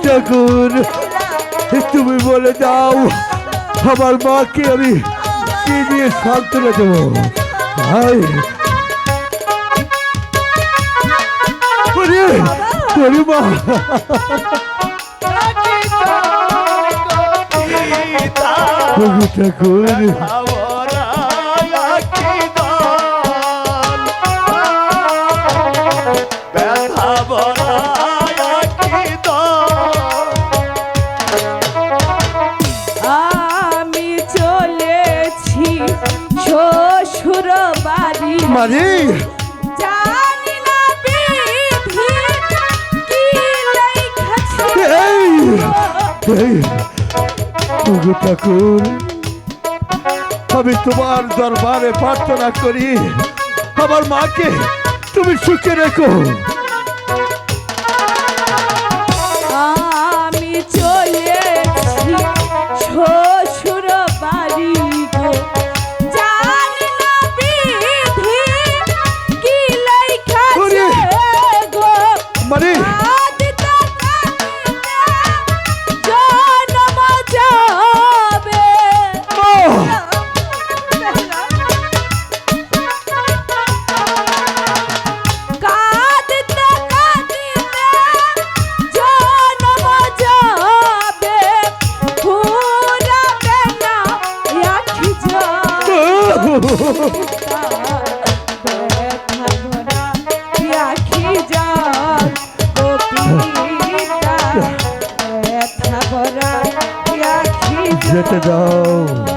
ঠাকুর তুমি বলে দাও আমার মাকে আমি কি দিয়ে সান্ত্বনা দেবো? মা ঠাকুর আমি চলেছি শ্বশুর বাড়ি মারি জানি না বিধি কি লেখছে। ঠাকুর আমি তোমার দরবারে প্রার্থনা করি আমার মাকে তুমি সুখে রেখো। আমি চলেছি শ্বশুর বাড়ি গো জানি না বিধি কি লেখছে গো মানে জন্ম যাবে যেতে দাও।